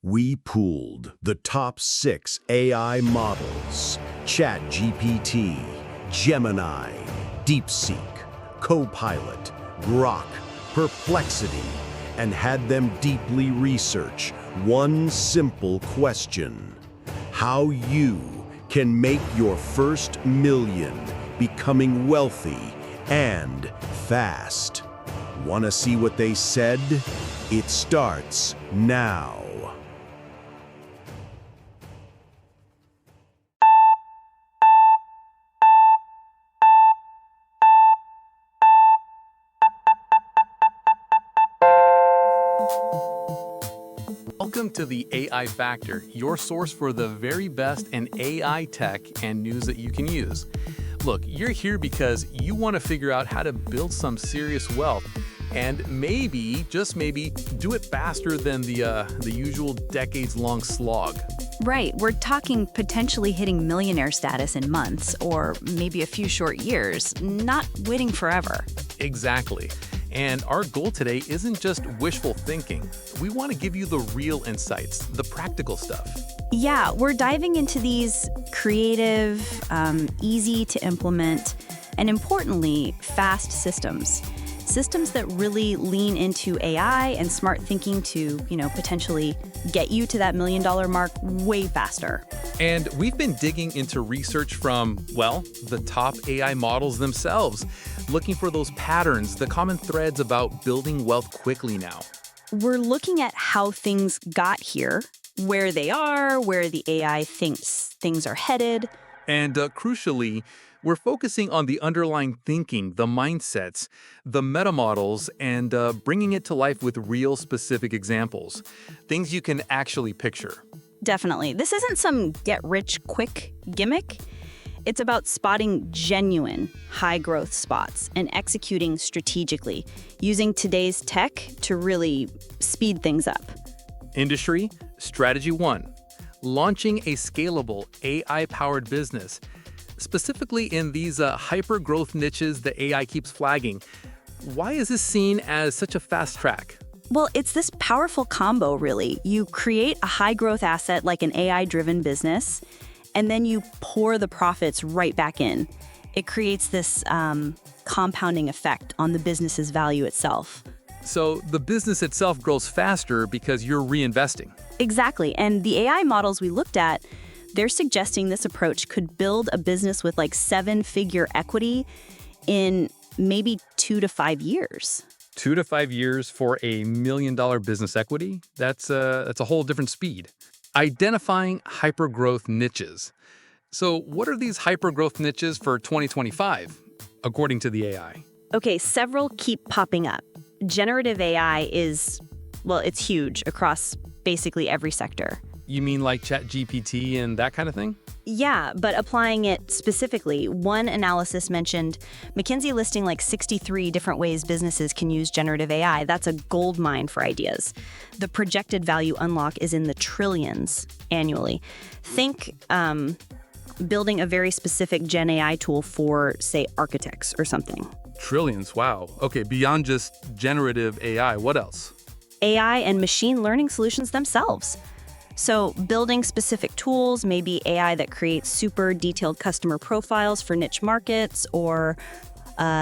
We pooled the top 6 AI models: ChatGPT, Gemini, DeepSeek, Copilot, Grok, Perplexity, and had them deeply research one simple question: how you can make your first million becoming wealthy and fast. Wanna see what they said? It starts now. Welcome to the AI Factor, your source for the very best in AI tech and news that you can use. Look, you're here because you want to figure out how to build some serious wealth and maybe, just maybe, do it faster than the usual decades-long slog. Right, we're talking potentially hitting millionaire status in months or maybe a few short years, not waiting forever. Exactly. And our goal today isn't just wishful thinking. We want to give you the real insights, the practical stuff. Yeah, we're diving into these creative, easy to implement, and importantly, fast systems. Systems that really lean into AI and smart thinking to, potentially get you to that $1 million mark way faster. And we've been digging into research from, well, the top AI models themselves, looking for those patterns, the common threads about building wealth quickly now. We're looking at how things got here, where they are, where the AI thinks things are headed. And crucially, we're focusing on the underlying thinking, the mindsets, the meta models, and bringing it to life with real specific examples, things you can actually picture. Definitely. This isn't some get-rich-quick gimmick. It's about spotting genuine high-growth spots and executing strategically, using today's tech to really speed things up. Industry Strategy 1. Launching a scalable AI-powered business. Specifically in these hyper-growth niches that AI keeps flagging. Why is this seen as such a fast track? Well, it's this powerful combo, really. You create a high-growth asset like an AI-driven business, and then you pour the profits right back in. It creates this compounding effect on the business's value itself. So the business itself grows faster because you're reinvesting. Exactly, and the AI models we looked at, they're suggesting this approach could build a business with like 7-figure equity in maybe 2 to 5 years. 2 to 5 years for a $1 million business equity? That's a whole different speed. Identifying hypergrowth niches. So what are these hypergrowth niches for 2025, according to the AI? Okay, several keep popping up. Generative AI is, well, it's huge across basically every sector. You mean like ChatGPT and that kind of thing? Yeah, but applying it specifically, one analysis mentioned McKinsey listing like 63 different ways businesses can use generative AI. That's a gold mine for ideas. The projected value unlock is in the trillions annually. Think building a very specific Gen AI tool for, say, architects or something. Trillions, wow. Okay, beyond just generative AI, what else? AI and machine learning solutions themselves. So building specific tools, maybe AI that creates super detailed customer profiles for niche markets, or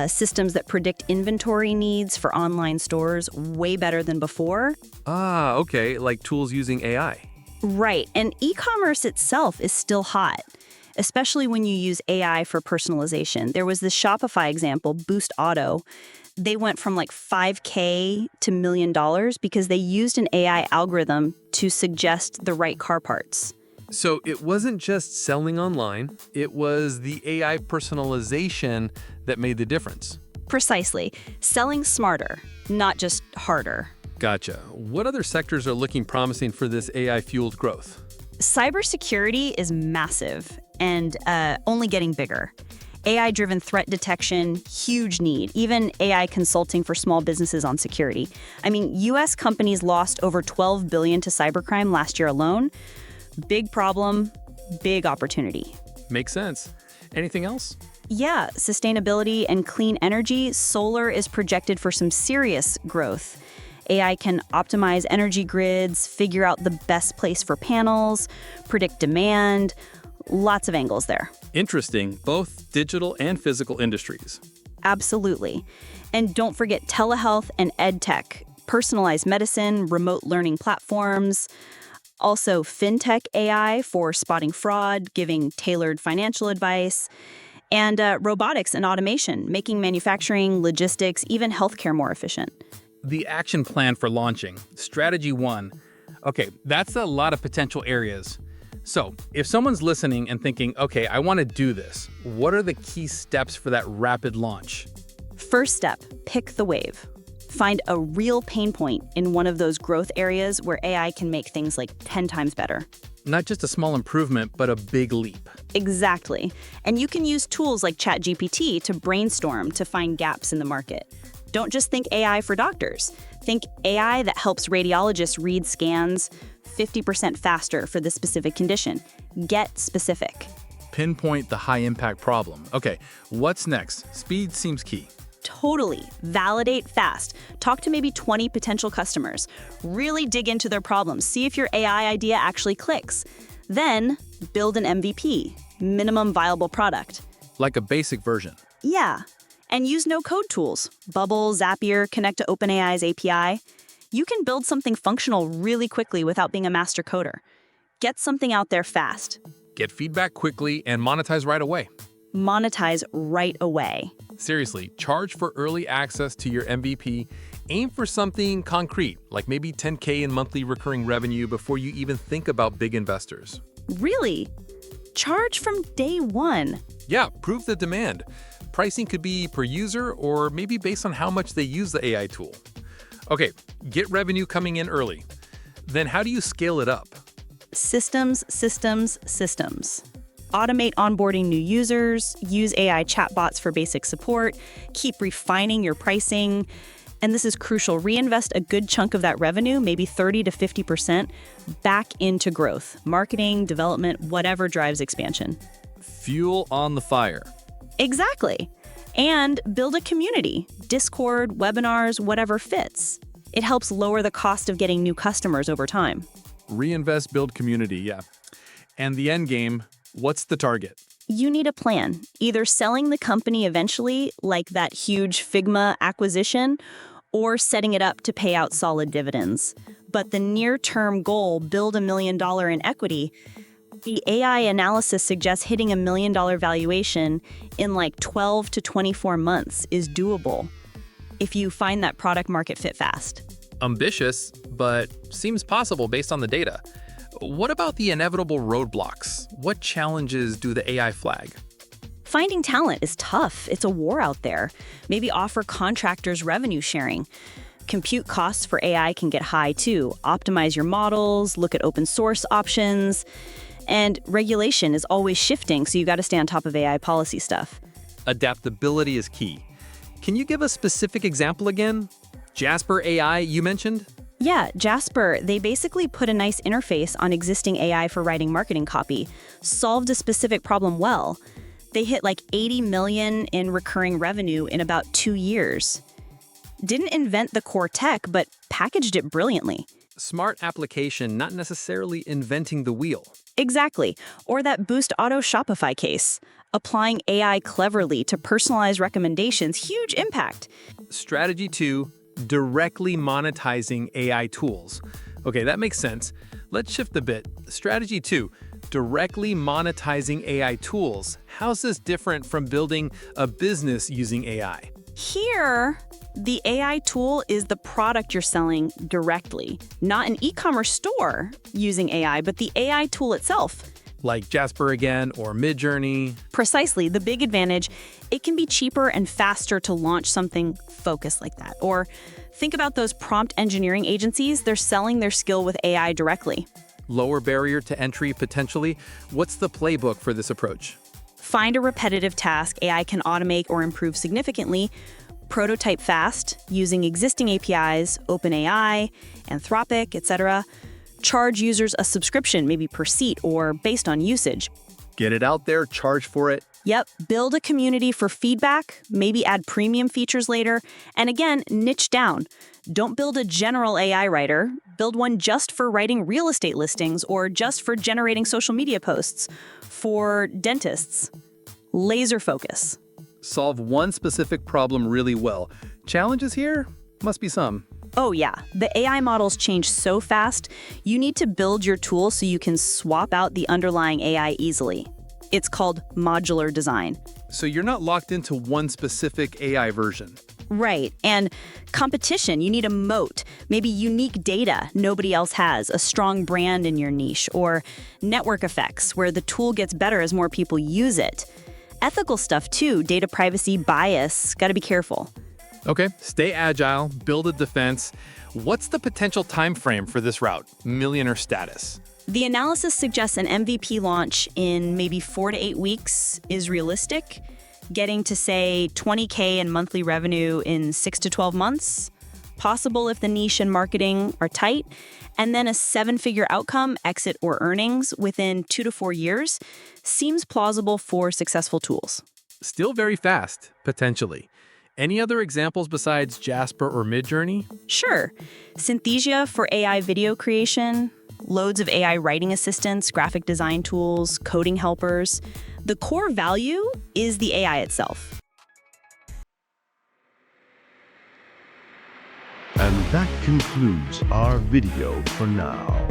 systems that predict inventory needs for online stores way better than before. Ah, okay, like tools using AI. Right, and e-commerce itself is still hot, especially when you use AI for personalization. There was this Shopify example, Boost Auto. They went from like $5K to $1 million because they used an AI algorithm to suggest the right car parts. So it wasn't just selling online, it was the AI personalization that made the difference. Precisely. Selling smarter, not just harder. Gotcha. What other sectors are looking promising for this AI-fueled growth? Cybersecurity is massive and only getting bigger. AI-driven threat detection, huge need. Even AI consulting for small businesses on security. I mean, U.S. companies lost over $12 billion to cybercrime last year alone. Big problem, big opportunity. Makes sense. Anything else? Yeah, sustainability and clean energy. Solar is projected for some serious growth. AI can optimize energy grids, figure out the best place for panels, predict demand. Lots of angles there. Interesting, both digital and physical industries. Absolutely. And don't forget telehealth and ed tech, personalized medicine, remote learning platforms. Also, fintech AI for spotting fraud, giving tailored financial advice, and robotics and automation, making manufacturing, logistics, even healthcare more efficient. The action plan for launching, strategy 1. Okay, that's a lot of potential areas. So, if someone's listening and thinking, okay, I want to do this, what are the key steps for that rapid launch? First step, pick the wave. Find a real pain point in one of those growth areas where AI can make things like 10 times better. Not just a small improvement, but a big leap. Exactly. And you can use tools like ChatGPT to brainstorm to find gaps in the market. Don't just think AI for doctors. Think AI that helps radiologists read scans 50% faster for the specific condition. Get specific. Pinpoint the high-impact problem. Okay, what's next? Speed seems key. Totally. Validate fast. Talk to maybe 20 potential customers. Really dig into their problems. See if your AI idea actually clicks. Then, build an MVP, minimum viable product. Like a basic version. Yeah. And use no-code tools. Bubble, Zapier, connect to OpenAI's API. You can build something functional really quickly without being a master coder. Get something out there fast. Get feedback quickly and monetize right away. Monetize right away. Seriously, charge for early access to your MVP. Aim for something concrete, like maybe $10K in monthly recurring revenue before you even think about big investors. Really? Charge from day one. Yeah, prove the demand. Pricing could be per user or maybe based on how much they use the AI tool. Okay, get revenue coming in early. Then how do you scale it up? Systems, systems, systems. Automate onboarding new users, use AI chatbots for basic support, keep refining your pricing. And this is crucial, reinvest a good chunk of that revenue, maybe 30 to 50%, back into growth, marketing, development, whatever drives expansion. Fuel on the fire. Exactly. And build a community, Discord, webinars, whatever fits. It helps lower the cost of getting new customers over time. Reinvest, build community, yeah. And the end game, what's the target? You need a plan, either selling the company eventually, like that huge Figma acquisition, or setting it up to pay out solid dividends. But the near-term goal, build $1 million in equity, the AI analysis suggests hitting $1 million valuation in like 12 to 24 months is doable if you find that product market fit fast. Ambitious, but seems possible based on the data. What about the inevitable roadblocks? What challenges do the AI flag? Finding talent is tough. It's a war out there. Maybe offer contractors revenue sharing. Compute costs for AI can get high too. Optimize your models, look at open source options. And regulation is always shifting, so you got to stay on top of AI policy stuff. Adaptability is key. Can you give a specific example again? Jasper AI, you mentioned? Yeah, Jasper, they basically put a nice interface on existing AI for writing marketing copy, solved a specific problem well. They hit like 80 million in recurring revenue in about 2 years. Didn't invent the core tech, but packaged it brilliantly. Smart application, not necessarily inventing the wheel. Exactly. Or that Boost Auto Shopify case. Applying AI cleverly to personalize recommendations, huge impact. Strategy 2, directly monetizing AI tools. Okay, that makes sense. Let's shift a bit. Strategy 2, directly monetizing AI tools. How's this different from building a business using AI? Here, the AI tool is the product you're selling directly, not an e-commerce store using AI, but the AI tool itself. Like Jasper again or Midjourney. Precisely. The big advantage, it can be cheaper and faster to launch something focused like that. Or think about those prompt engineering agencies. They're selling their skill with AI directly. Lower barrier to entry potentially. What's the playbook for this approach? Find a repetitive task AI can automate or improve significantly. Prototype fast using existing APIs, OpenAI, Anthropic, etc. Charge users a subscription, maybe per seat or based on usage. Get it out there, charge for it, Yep, build a community for feedback, maybe add premium features later, and again, niche down. Don't build a general AI writer. Build one just for writing real estate listings or just for generating social media posts. For dentists, laser focus. Solve one specific problem really well. Challenges here? Must be some. Oh yeah, the AI models change so fast, you need to build your tool so you can swap out the underlying AI easily. It's called modular design. So you're not locked into one specific AI version. Right, and competition, you need a moat, maybe unique data nobody else has, a strong brand in your niche, or network effects where the tool gets better as more people use it. Ethical stuff too, data privacy, bias, gotta be careful. Okay, stay agile, build a defense. What's the potential time frame for this route, millionaire status? The analysis suggests an MVP launch in maybe 4 to 8 weeks is realistic. Getting to, say, $20K in monthly revenue in 6 to 12 months, possible if the niche and marketing are tight, and then a 7-figure outcome, exit or earnings, within 2 to 4 years, seems plausible for successful tools. Still very fast, potentially. Any other examples besides Jasper or Midjourney? Sure. Synthesia for AI video creation, loads of AI writing assistants, graphic design tools, coding helpers. The core value is the AI itself. And that concludes our video for now.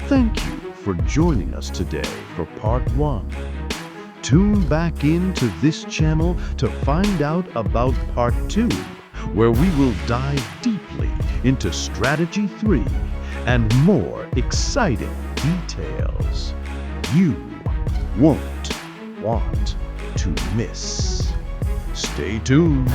Thank you for joining us today for part 1. Tune back into this channel to find out about part 2, where we will dive deeply into strategy 3 and more exciting details you won't want to miss. Stay tuned.